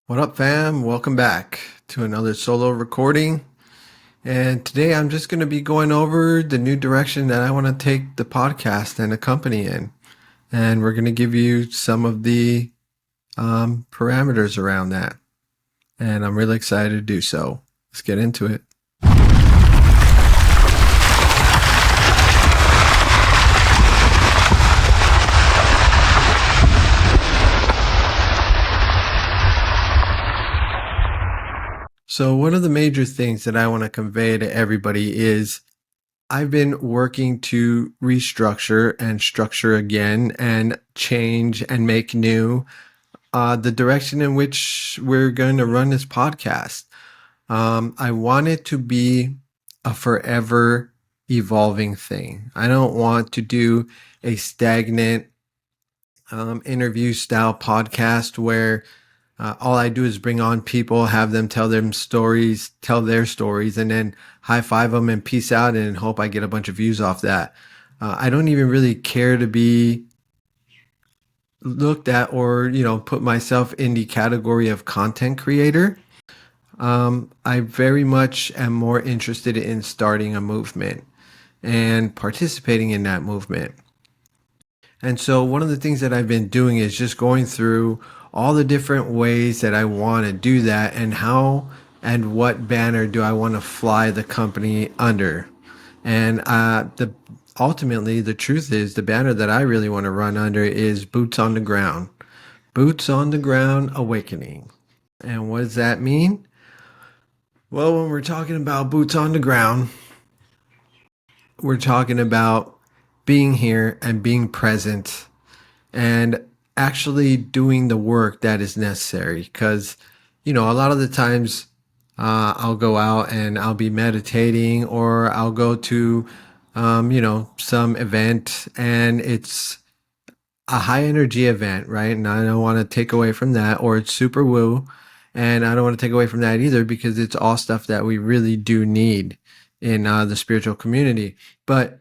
What up, fam? Welcome back to another solo recording. And today I'm just going to be going over the new direction that I want to take the podcast and the company in. And we're going to give you some of the parameters around that. And I'm really excited to do so. Let's get into it. So one of the major things that I want to convey to everybody is I've been working to restructure and structure again and change and make new the direction in which we're going to run this podcast. I want it to be a forever evolving thing. I don't want to do a stagnant interview style podcast where all I do is bring on people, have them tell their stories, and then high five them and peace out and hope I get a bunch of views off that. I don't even really care to be looked at or, put myself in the category of content creator. I very much am more interested in starting a movement and participating in that movement. And so one of the things that I've been doing is just going through all the different ways that I want to do that and how and what banner do I want to fly the company under. And ultimately, the truth is the banner that I really want to run under is Boots on the Ground. Boots on the Ground Awakening. And what does that mean? Well, when we're talking about boots on the ground, we're talking about being here and being present and actually doing the work that is necessary. Because, a lot of the times I'll go out and I'll be meditating or I'll go to, some event and it's a high energy event, right? And I don't want to take away from that, or it's super woo. And I don't want to take away from that either because it's all stuff that we really do need in the spiritual community. But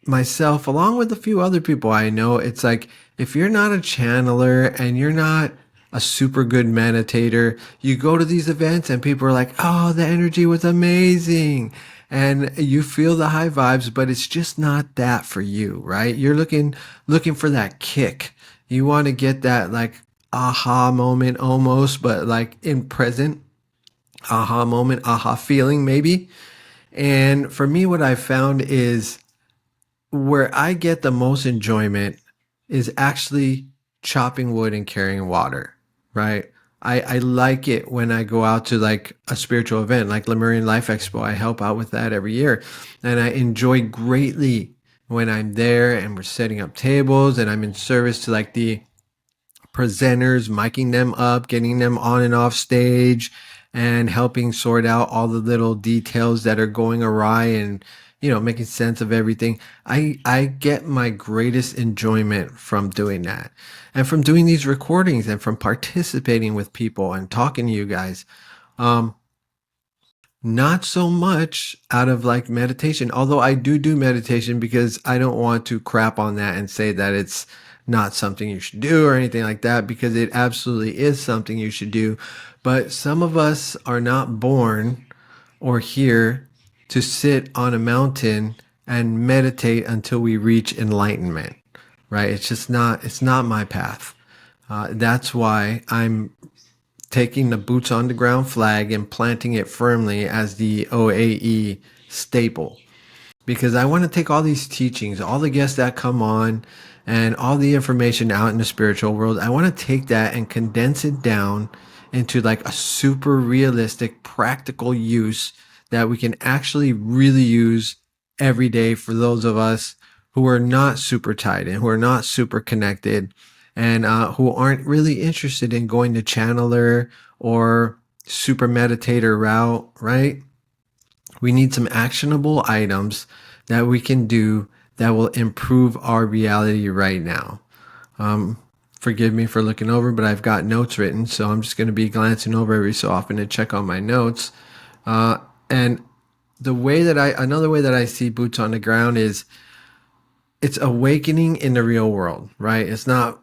myself, along with a few other people I know, it's like if you're not a channeler and you're not a super good meditator, you go to these events and people are like, oh, the energy was amazing. And you feel the high vibes, but it's just not that for you, right? You're looking for that kick. You want to get that like aha moment almost, but like in present aha moment, aha feeling maybe. And for me, what I found is where I get the most enjoyment is actually chopping wood and carrying water, right? I like it when I go out to like a spiritual event like Lemurian Life Expo. I help out with that every year. And I enjoy greatly when I'm there and we're setting up tables and I'm in service to like the presenters, miking them up, getting them on and off stage, and helping sort out all the little details that are going awry and, making sense of everything. I get my greatest enjoyment from doing that and from doing these recordings and from participating with people and talking to you guys. Not so much out of like meditation, although I do meditation because I don't want to crap on that and say that it's not something you should do or anything like that, because it absolutely is something you should do. But some of us are not born or here to sit on a mountain and meditate until we reach enlightenment, right? It's not my path. That's why I'm taking the boots on the ground flag and planting it firmly as the OAE staple. Because I want to take all these teachings, all the guests that come on, and all the information out in the spiritual world, I want to take that and condense it down into like a super realistic, practical use that we can actually really use every day for those of us who are not super tied in, who are not super connected, and who aren't really interested in going to channeler or super meditator route, right? We need some actionable items that we can do that will improve our reality right now. Forgive me for looking over, but I've got notes written, so I'm just going to be glancing over every so often to check on my notes. And another way that I see boots on the ground is it's awakening in the real world, right? It's not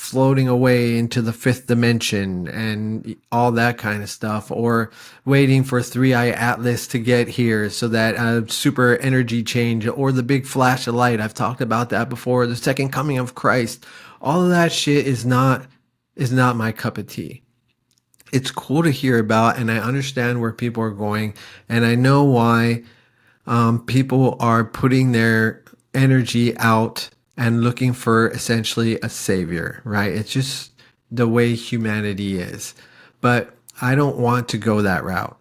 floating away into the fifth dimension and all that kind of stuff, or waiting for Three-Eye Atlas to get here so that super energy change, or the big flash of light. I've talked about that before. The second coming of Christ. All of that shit is not my cup of tea. It's cool to hear about, and I understand where people are going, and I know why people are putting their energy out and looking for essentially a savior, right? It's just the way humanity is. But I don't want to go that route.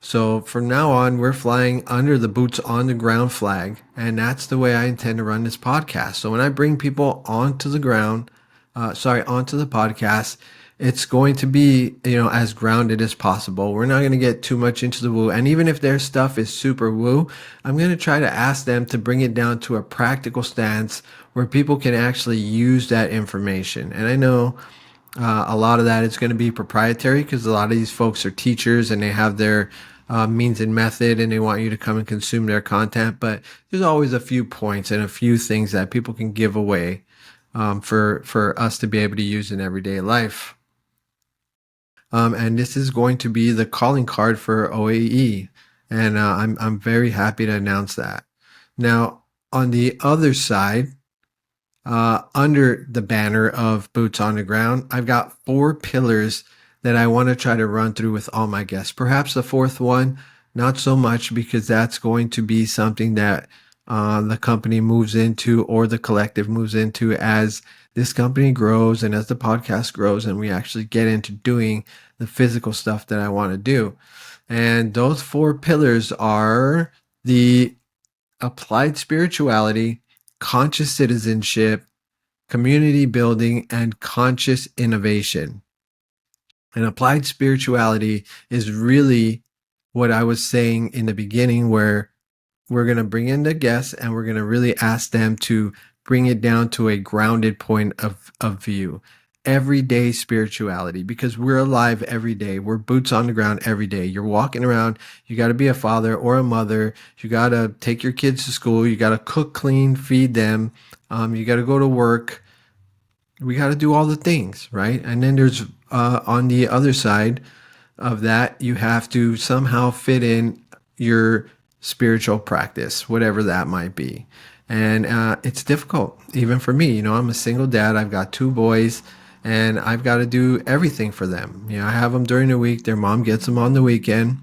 So from now on, we're flying under the boots on the ground flag. And that's the way I intend to run this podcast. So when I bring people onto the ground, onto the podcast, it's going to be, as grounded as possible. We're not going to get too much into the woo. And even if their stuff is super woo, I'm going to try to ask them to bring it down to a practical stance where people can actually use that information. And I know a lot of that is going to be proprietary because a lot of these folks are teachers and they have their means and method and they want you to come and consume their content. But there's always a few points and a few things that people can give away for us to be able to use in everyday life. And this is going to be the calling card for OAE. And I'm very happy to announce that. Now, on the other side, under the banner of Boots on the Ground, I've got 4 pillars that I want to try to run through with all my guests. Perhaps the 4th one, not so much, because that's going to be something that the company moves into, or the collective moves into, as this company grows and as the podcast grows and we actually get into doing the physical stuff that I want to do. And those 4 pillars are the applied spirituality, conscious citizenship, community building, and conscious innovation. And applied spirituality is really what I was saying in the beginning, where we're going to bring in the guests and we're going to really ask them to bring it down to a grounded point of view. Everyday spirituality, because we're alive every day. We're boots on the ground every day. You're walking around. You got to be a father or a mother. You got to take your kids to school. You got to cook, clean, feed them. You got to go to work. We got to do all the things, right? And then there's on the other side of that, you have to somehow fit in your spiritual practice, whatever that might be. And it's difficult, even for me. I'm a single dad. I've got 2 boys, and I've got to do everything for them. I have them during the week. Their mom gets them on the weekend.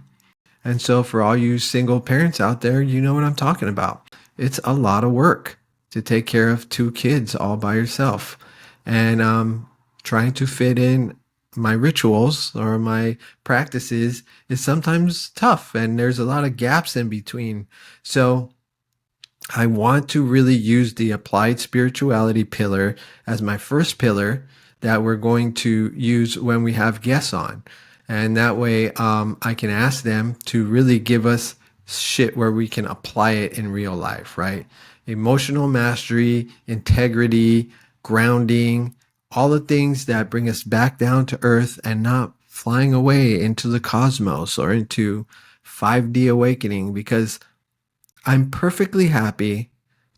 And so for all you single parents out there, you know what I'm talking about. It's a lot of work to take care of 2 kids all by yourself. And trying to fit in my rituals or my practices is sometimes tough, and there's a lot of gaps in between. So I want to really use the applied spirituality pillar as my first pillar that we're going to use when we have guests on. And that way I can ask them to really give us shit where we can apply it in real life, right? Emotional mastery, integrity, grounding, all the things that bring us back down to earth and not flying away into the cosmos or into 5D awakening, because I'm perfectly happy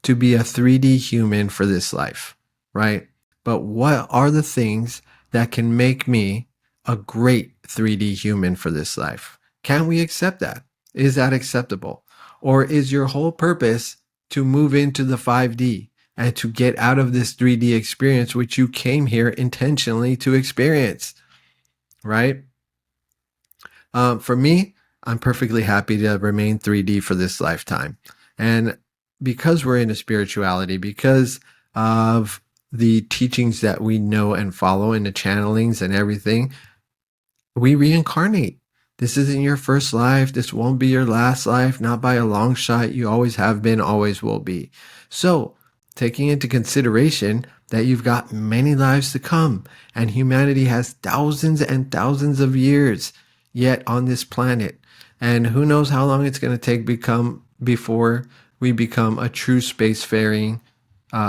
to be a 3D human for this life, right? But what are the things that can make me a great 3D human for this life? Can we accept that? Is that acceptable? Or is your whole purpose to move into the 5D and to get out of this 3D experience, which you came here intentionally to experience, right? For me, I'm perfectly happy to remain 3D for this lifetime. And because we're into spirituality, because of the teachings that we know and follow and the channelings and everything, we reincarnate. This isn't your first life. This won't be your last life, not by a long shot. You always have been, always will be. So, taking into consideration that you've got many lives to come, and humanity has thousands and thousands of years yet on this planet, and who knows how long it's going to take before we become a true spacefaring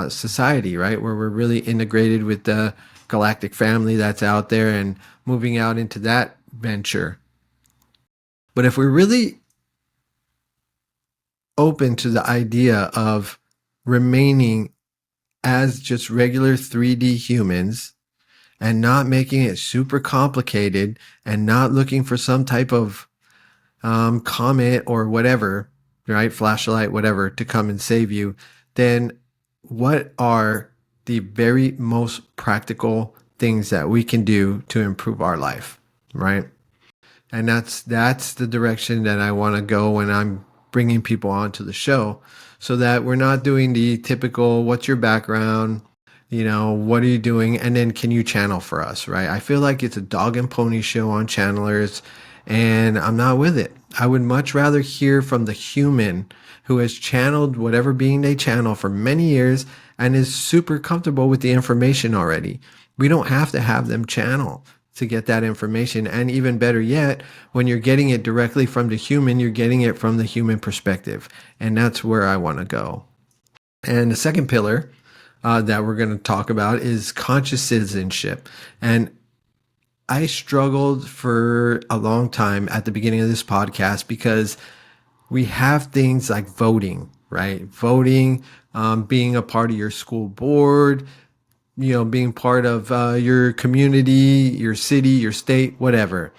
society, right? Where we're really integrated with the galactic family that's out there and moving out into that venture. But if we're really open to the idea of remaining as just regular 3D humans, and not making it super complicated and not looking for some type of comment or whatever, right? Flashlight, whatever, to come and save you, then what are the very most practical things that we can do to improve our life, right? And that's the direction that I want to go when I'm bringing people onto the show, so that we're not doing the typical what's your background, what are you doing, and then can you channel for us, right? I feel like it's a dog and pony show on channelers, and I'm not with it. I would much rather hear from the human who has channeled whatever being they channel for many years and is super comfortable with the information already. We don't have to have them channel to get that information. And even better yet, when you're getting it directly from the human, you're getting it from the human perspective. And that's where I want to go. And the second pillar that we're going to talk about is conscious citizenship. And I struggled for a long time at the beginning of this podcast because we have things like voting, right? Voting, being a part of your school board, being part of your community, your city, your state, whatever.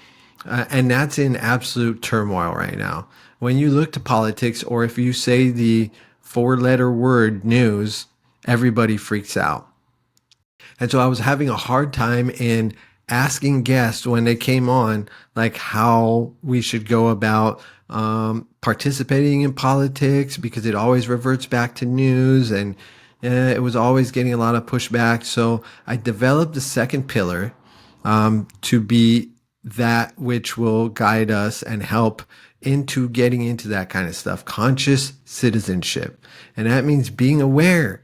And that's in absolute turmoil right now. When you look to politics, or if you say the 4-letter word news, everybody freaks out. And so I was having a hard time in asking guests when they came on, like how we should go about participating in politics, because it always reverts back to news, and it was always getting a lot of pushback. So I developed the second pillar to be that which will guide us and help into getting into that kind of stuff. Conscious citizenship. And that means being aware.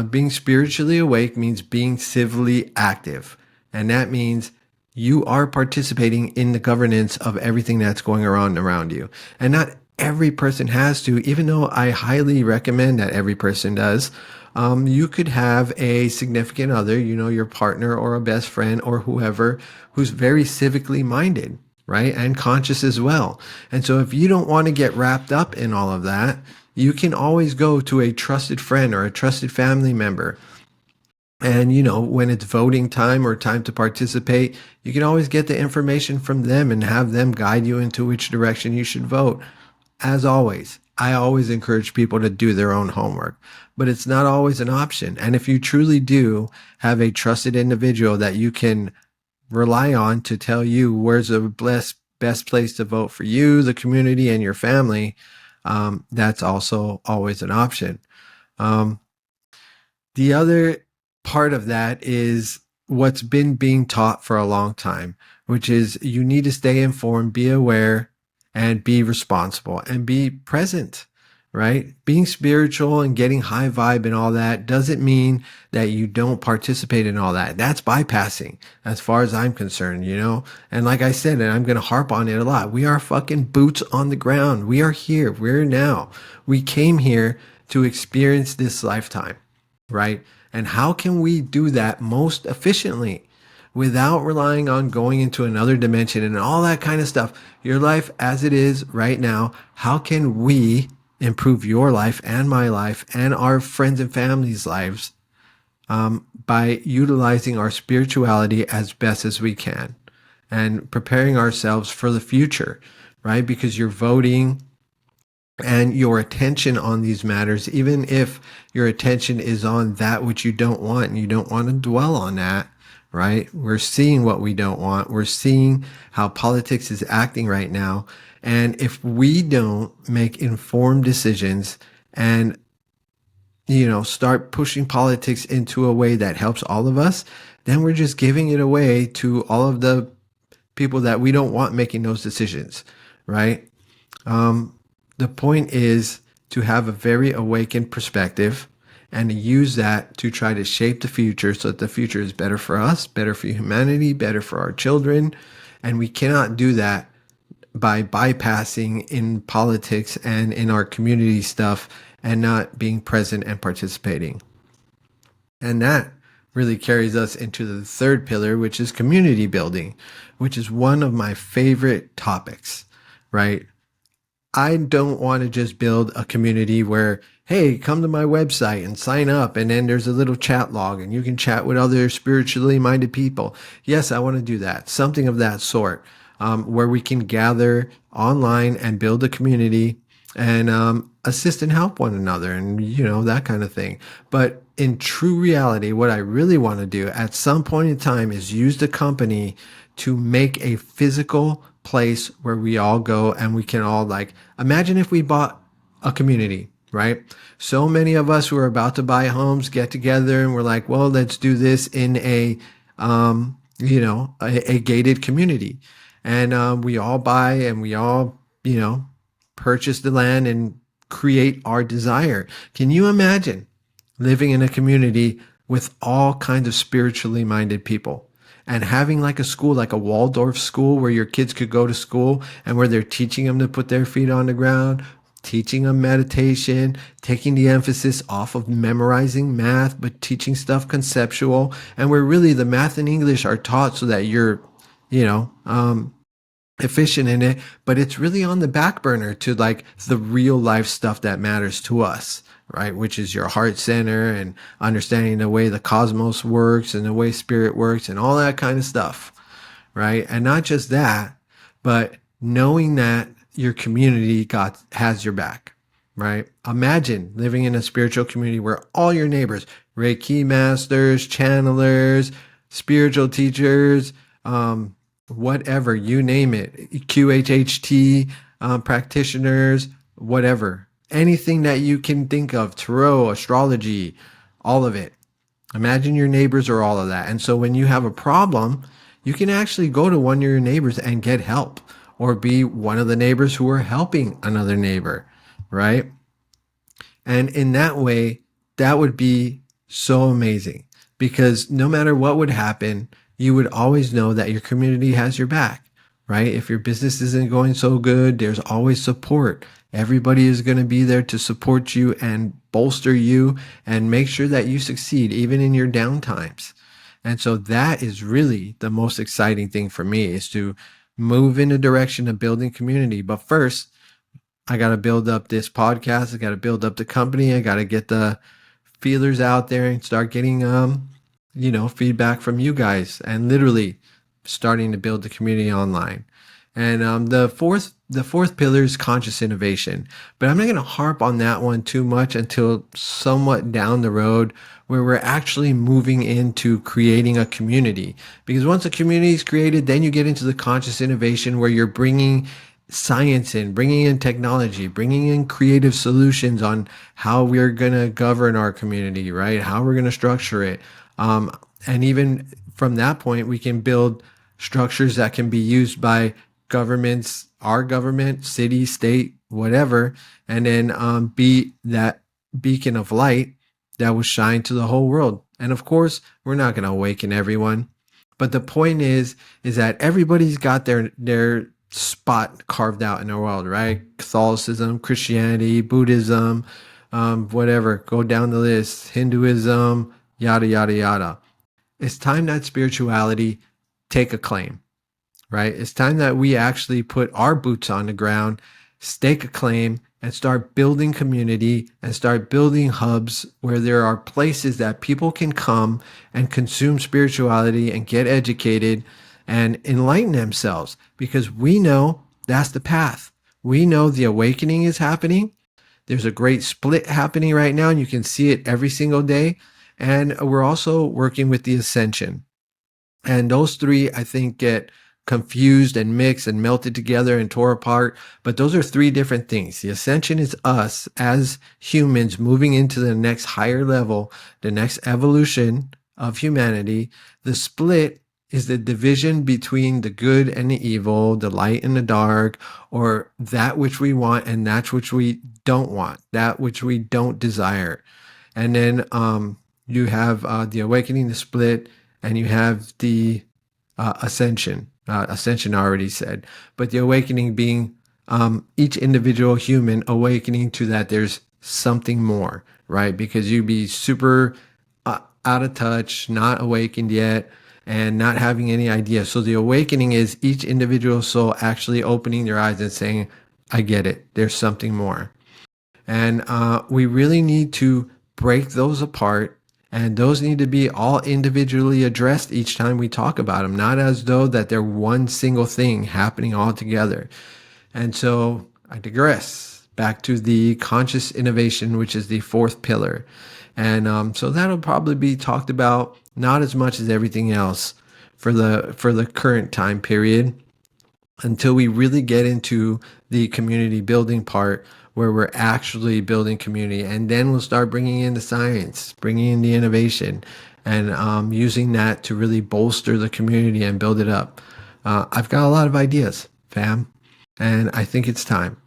Being spiritually awake means being civilly active. And that means you are participating in the governance of everything that's going on around you. And not every person has to, even though I highly recommend that every person does. You could have a significant other, your partner or a best friend or whoever, who's very civically minded, right? And conscious as well. And so if you don't want to get wrapped up in all of that, you can always go to a trusted friend or a trusted family member. And, when it's voting time or time to participate, you can always get the information from them and have them guide you into which direction you should vote. As always, I always encourage people to do their own homework, but it's not always an option. And if you truly do have a trusted individual that you can rely on to tell you where's the best place to vote for you, the community, and your family, that's also always an option. The other part of that is what's been being taught for a long time, which is you need to stay informed, be aware, and be responsible and be present, right? Being spiritual and getting high vibe and all that doesn't mean that you don't participate in all that. That's bypassing as far as I'm concerned, And like I said, and I'm going to harp on it a lot, we are fucking boots on the ground. We are here. We're now. We came here to experience this lifetime, right? And how can we do that most efficiently without relying on going into another dimension and all that kind of stuff? Your life as it is right now, how can we improve your life and my life and our friends and families' lives by utilizing our spirituality as best as we can and preparing ourselves for the future, right? Because you're voting and your attention on these matters, even if your attention is on that which you don't want and you don't want to dwell on that, right? We're seeing what we don't want. We're seeing how politics is acting right now. And if we don't make informed decisions and, start pushing politics into a way that helps all of us, then we're just giving it away to all of the people that we don't want making those decisions, right? The point is to have a very awakened perspective and to use that to try to shape the future so that the future is better for us, better for humanity, better for our children. And we cannot do that by bypassing in politics and in our community stuff and not being present and participating. And that really carries us into the third pillar, which is community building, which is one of my favorite topics, right? I don't want to just build a community where hey, come to my website and sign up. And then there's a little chat log and you can chat with other spiritually minded people. Yes, I want to do that. Something of that sort, where we can gather online and build a community and assist and help one another and, that kind of thing. But in true reality, what I really want to do at some point in time is use the company to make a physical place where we all go and we can all, like, imagine if we bought a community, right? So many of us who are about to buy homes get together and we're like, well, let's do this in a gated community. And we all buy and we all, purchase the land and create our desire. Can you imagine living in a community with all kinds of spiritually minded people and having like a school, like a Waldorf school where your kids could go to school and where they're teaching them to put their feet on the ground, teaching them meditation, taking the emphasis off of memorizing math, but teaching stuff conceptual, and where really the math and English are taught so that you're, you know, efficient in it, but it's really on the back burner to like the real life stuff that matters to us, right? Which is your heart center and understanding the way the cosmos works and the way spirit works and all that kind of stuff, right? And not just that, but knowing that your community has your back, right? Imagine living in a spiritual community where all your neighbors, Reiki masters, channelers, spiritual teachers, whatever, you name it, QHHT practitioners, whatever, anything that you can think of, tarot, astrology, all of it. Imagine your neighbors are all of that. And so when you have a problem, you can actually go to one of your neighbors and get help, or be one of the neighbors who are helping another neighbor, right? And in that way, that would be so amazing, because no matter what would happen, you would always know that your community has your back, right? If your business isn't going so good, there's always support. Everybody is going to be there to support you and bolster you and make sure that you succeed, even in your down times. And so that is really the most exciting thing for me, is to move in the direction of building community. But first, I got to build up this podcast. I got to build up the company. I got to get the feelers out there and start getting, feedback from you guys, and literally starting to build the community online. And the fourth pillar is conscious innovation, but I'm not going to harp on that one too much until somewhat down the road, where we're actually moving into creating a community. Because once a community is created, then you get into the conscious innovation, where you're bringing science in, bringing in technology, bringing in creative solutions on how we're going to govern our community, right? How we're going to structure it. And even from that point, we can build structures that can be used by governments, our government, city, state, whatever, and then be that beacon of light that will shine to the whole world. And of course, we're not going to awaken everyone, but the point is that everybody's got their spot carved out in the world, right? Catholicism, Christianity, Buddhism, whatever, go down the list, Hinduism, yada, yada, yada. It's time that spirituality take a claim, right? It's time that we actually put our boots on the ground, stake a claim, and start building community and start building hubs where there are places that people can come and consume spirituality and get educated and enlighten themselves, because we know that's the path. We know the awakening is happening. There's a great split happening right now, and you can see it every single day. And we're also working with the ascension. And those three, I think, get confused and mixed and melted together and tore apart. But those are three different things. The ascension is us as humans moving into the next higher level, the next evolution of humanity. The split is the division between the good and the evil, the light and the dark, or that which we want and that which we don't want, that which we don't desire. And then you have the awakening, the split, and you have the ascension. Ascension I already said, but the awakening being each individual human awakening to that there's something more, right? Because you'd be super out of touch, not awakened yet, and not having any idea. So the awakening is each individual soul actually opening their eyes and saying, I get it. There's something more. And we really need to break those apart. And those need to be all individually addressed each time we talk about them, not as though that they're one single thing happening all together. And so I digress back to the conscious innovation, which is the fourth pillar. And so that'll probably be talked about not as much as everything else for the current time period, until we really get into the community building part, where we're actually building community. And then we'll start bringing in the science, bringing in the innovation, and using that to really bolster the community and build it up. I've got a lot of ideas, fam, and I think it's time.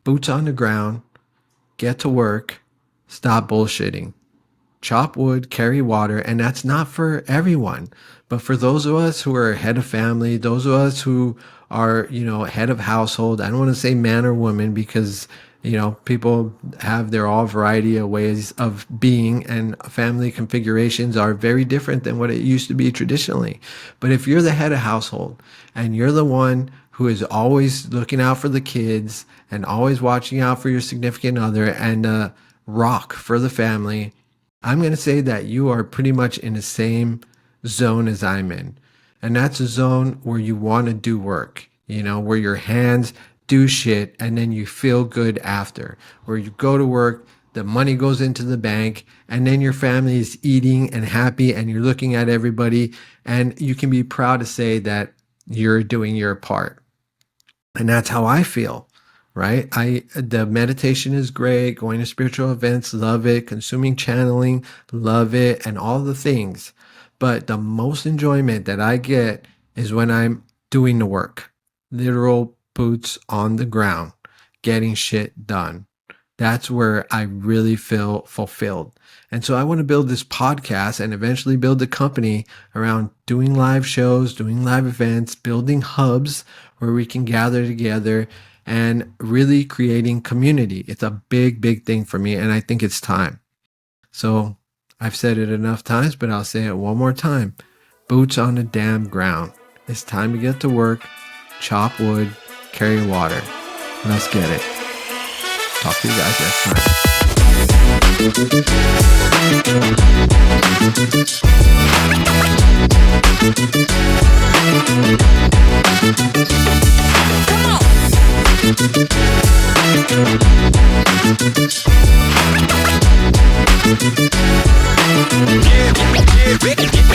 Boots on the ground, get to work, stop bullshitting. Chop wood, carry water, and that's not for everyone. But for those of us who are head of family, those of us who are, head of household, I don't want to say man or woman, because, people have their all variety of ways of being, and family configurations are very different than what it used to be traditionally. But if you're the head of household and you're the one who is always looking out for the kids and always watching out for your significant other and rock for the family, I'm going to say that you are pretty much in the same zone as I'm in. And that's a zone where you want to do work, where your hands do shit and then you feel good after, where you go to work, the money goes into the bank, and then your family is eating and happy and you're looking at everybody and you can be proud to say that you're doing your part. And that's how I feel. Right? The meditation is great. Going to spiritual events, love it. Consuming channeling, love it. And all the things. But the most enjoyment that I get is when I'm doing the work. Literal boots on the ground, getting shit done. That's where I really feel fulfilled. And so I want to build this podcast and eventually build a company around doing live shows, doing live events, building hubs where we can gather together and really creating community. It's a big, big thing for me, and I think it's time. So I've said it enough times, but I'll say it one more time. Boots on the damn ground. It's time to get to work, chop wood, carry water. Let's get it. Talk to you guys next time.